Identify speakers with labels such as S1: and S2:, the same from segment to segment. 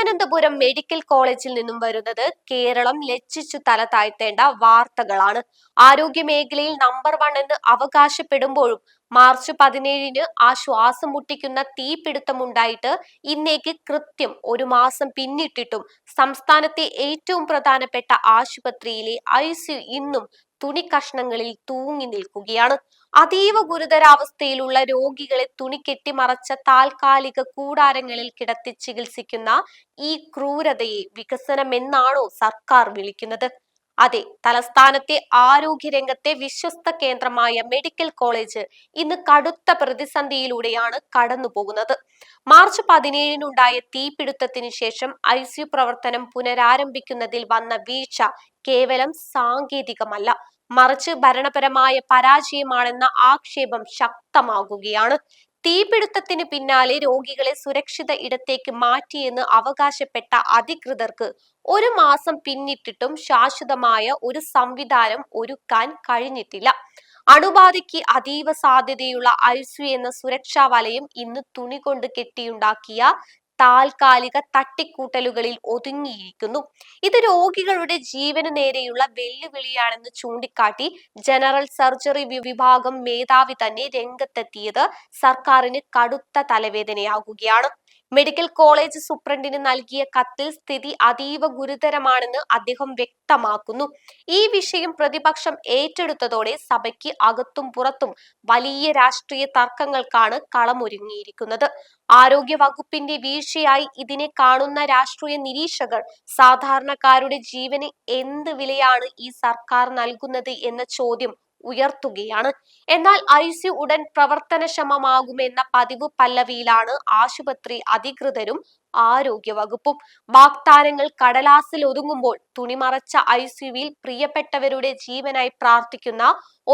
S1: Thiruvananthapuram medical കോളേജിൽ നിന്നും വരുന്നത് കേരളം ലജ്ജിച്ചു തല താഴ്ത്തേണ്ട വാർത്തകളാണ്. ആരോഗ്യ മേഖലയിൽ നമ്പർ 1 എന്ന് അവകാശപ്പെടുമ്പോഴും മാർച്ച് 17-ന് ആ ശ്വാസം മുട്ടിക്കുന്ന തീപിടുത്തമുണ്ടായിട്ട് ഇന്നേക്ക് കൃത്യം ഒരു മാസം പിന്നിട്ടിട്ടും സംസ്ഥാനത്തെ ഏറ്റവും പ്രധാനപ്പെട്ട ആശുപത്രിയിലെ ICU ഇന്നും തുണിക്കഷ്ണങ്ങളിൽ തൂങ്ങി നിൽക്കുകയാണ്. അതീവ ഗുരുതരാവസ്ഥയിലുള്ള രോഗികളെ തുണി കെട്ടിമറച്ച താൽക്കാലിക കൂടാരങ്ങളിൽ കിടത്തി ചികിത്സിക്കുന്ന ഈ ക്രൂരതയെ വികസനമെന്നാണോ സർക്കാർ വിളിക്കുന്നത്? അതെ, തലസ്ഥാനത്തെ ആരോഗ്യരംഗത്തെ വിശ്വസ്ത കേന്ദ്രമായ മെഡിക്കൽ കോളേജ് ഇന്ന് കടുത്ത പ്രതിസന്ധിയിലൂടെയാണ് കടന്നു പോകുന്നത്. മാർച്ച് 17-നുണ്ടായ തീപിടുത്തത്തിന് ശേഷം ICU പ്രവർത്തനം പുനരാരംഭിക്കുന്നതിൽ വന്ന വീഴ്ച കേവലം സാങ്കേതികമല്ല, മറിച്ച് ഭരണപരമായ പരാജയമാണെന്ന ആക്ഷേപം ശക്തമാകുകയാണ്. തീപിടുത്തത്തിന് പിന്നാലെ രോഗികളെ സുരക്ഷിത ഇടത്തേക്ക് മാറ്റിയെന്ന് അവകാശപ്പെട്ട അധികൃതർക്ക് ഒരു മാസം പിന്നിട്ടിട്ടും ശാശ്വതമായ ഒരു സംവിധാനം ഒരുക്കാൻ കഴിഞ്ഞിട്ടില്ല. അണുബാധയ്ക്ക് അതീവ സാധ്യതയുള്ള ICU എന്ന സുരക്ഷാ വലയം ഇന്ന് തുണി കൊണ്ട് കെട്ടിയുണ്ടാക്കിയ താൽക്കാലിക തട്ടിക്കൂട്ടലുകളിൽ ഒതുങ്ങിയിരിക്കുന്നു. ഇത് രോഗികളുടെ ജീവന് നേരെയുള്ള വെല്ലുവിളിയാണെന്ന് ചൂണ്ടിക്കാട്ടി ജനറൽ സർജറി വിഭാഗം മേധാവി തന്നെ രംഗത്തെത്തിയത് സർക്കാരിന് കടുത്ത തലവേദനയാകുകയാണ്. മെഡിക്കൽ കോളേജ് സൂപ്രണ്ടിന് നൽകിയ കത്തിൽ സ്ഥിതി അതീവ ഗുരുതരമാണെന്ന് അദ്ദേഹം വ്യക്തമാക്കുന്നു. ഈ വിഷയം പ്രതിപക്ഷം ഏറ്റെടുത്തതോടെ സഭയ്ക്ക് അകത്തും പുറത്തും വലിയ രാഷ്ട്രീയ തർക്കങ്ങൾക്കാണ് കളമൊരുങ്ങിയിരിക്കുന്നത്. ആരോഗ്യ വകുപ്പിന്റെ വീഴ്ചയായി ഇതിനെ കാണുന്ന രാഷ്ട്രീയ നിരീക്ഷകർ സാധാരണക്കാരുടെ ജീവന് എന്ത് വിലയാണ് ഈ സർക്കാർ നൽകുന്നത് എന്ന ചോദ്യം ഉയർത്തുകയാണ്. എന്നാൽ ICU ഉടൻ പ്രവർത്തനക്ഷമമാകുമെന്ന പതിവ് പല്ലവിയിലാണ് ആശുപത്രി അധികൃതരും ആരോഗ്യ വകുപ്പും. വാഗ്ദാനങ്ങൾ കടലാസിൽ ഒതുങ്ങുമ്പോൾ തുണിമറച്ച ICUവിൽ പ്രിയപ്പെട്ടവരുടെ ജീവനായി പ്രാർത്ഥിക്കുന്ന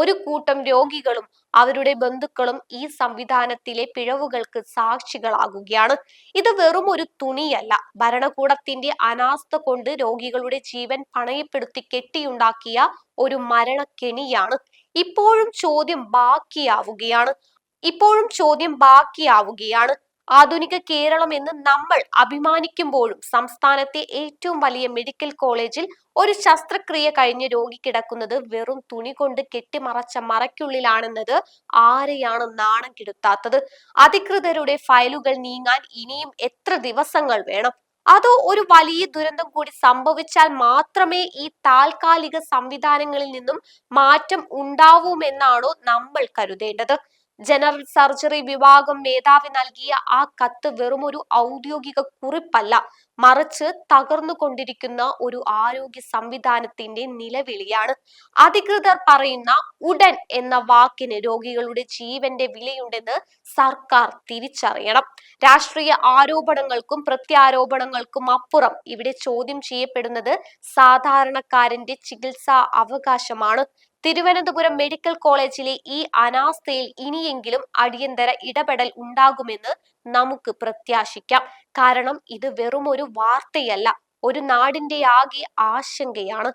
S1: ഒരു കൂട്ടം രോഗികളും അവരുടെ ബന്ധുക്കളും ഈ സംവിധാനത്തിലെ പിഴവുകൾക്ക് സാക്ഷികളാകുകയാണ്. ഇത് വെറും ഒരു തുണിയല്ല, ഭരണകൂടത്തിന്റെ അനാസ്ഥ കൊണ്ട് രോഗികളുടെ ജീവൻ പണയപ്പെടുത്തി കെട്ടിയുണ്ടാക്കിയ ഒരു മരണക്കെണിയാണ്. ഇപ്പോഴും ചോദ്യം ബാക്കിയാവുകയാണ്. ആധുനിക കേരളം എന്ന് നമ്മൾ അഭിമാനിക്കുമ്പോഴും സംസ്ഥാനത്തെ ഏറ്റവും വലിയ മെഡിക്കൽ കോളേജിൽ ഒരു ശസ്ത്രക്രിയ കഴിഞ്ഞ് രോഗി കിടക്കുന്നത് വെറും തുണി കൊണ്ട് കെട്ടിമറച്ച മറയ്ക്കുള്ളിലാണെന്നത് ആരെയാണ് നാണം കെടുത്താത്തത്? അധികൃതരുടെ ഫയലുകൾ നീങ്ങാൻ ഇനിയും എത്ര ദിവസങ്ങൾ വേണം? അതോ ഒരു വലിയ ദുരന്തം കൂടി സംഭവിച്ചാൽ മാത്രമേ ഈ താൽക്കാലിക സംവിധാനങ്ങളിൽ നിന്നും മാറ്റം ഉണ്ടാവുമെന്നാണോ നമ്മൾ കരുതേണ്ടത്? ജനറൽ സർജറി വിഭാഗം മേധാവി നൽകിയ ആ കത്ത് വെറുമൊരു ഔദ്യോഗിക കുറിപ്പല്ല, മറിച്ച് തകർന്നുകൊണ്ടിരിക്കുന്ന ഒരു ആരോഗ്യ സംവിധാനത്തിന്റെ നിലവിളിയാണ്. അധികൃതർ പറയുന്ന ഉടൻ എന്ന വാക്കിന് രോഗികളുടെ ജീവന്റെ വിലയുണ്ടെന്ന് സർക്കാർ തിരിച്ചറിയണം. രാഷ്ട്രീയ ആരോപണങ്ങൾക്കും പ്രത്യാരോപണങ്ങൾക്കും അപ്പുറം ഇവിടെ ചോദ്യം ചെയ്യപ്പെടുന്നത് സാധാരണക്കാരന്റെ ചികിത്സാ അവകാശമാണ്. തിരുവനന്തപുരം മെഡിക്കൽ കോളേജിലെ ഈ അനാസ്ഥയിൽ ഇനിയെങ്കിലും അടിയന്തര ഇടപെടൽ ഉണ്ടാകുമെന്ന് നമുക്ക് പ്രത്യാശിക്കാം. കാരണം ഇത് വെറുമൊരു വാർത്തയല്ല, ഒരു നാടിന്റെ ആകെ ആശങ്കയാണ്.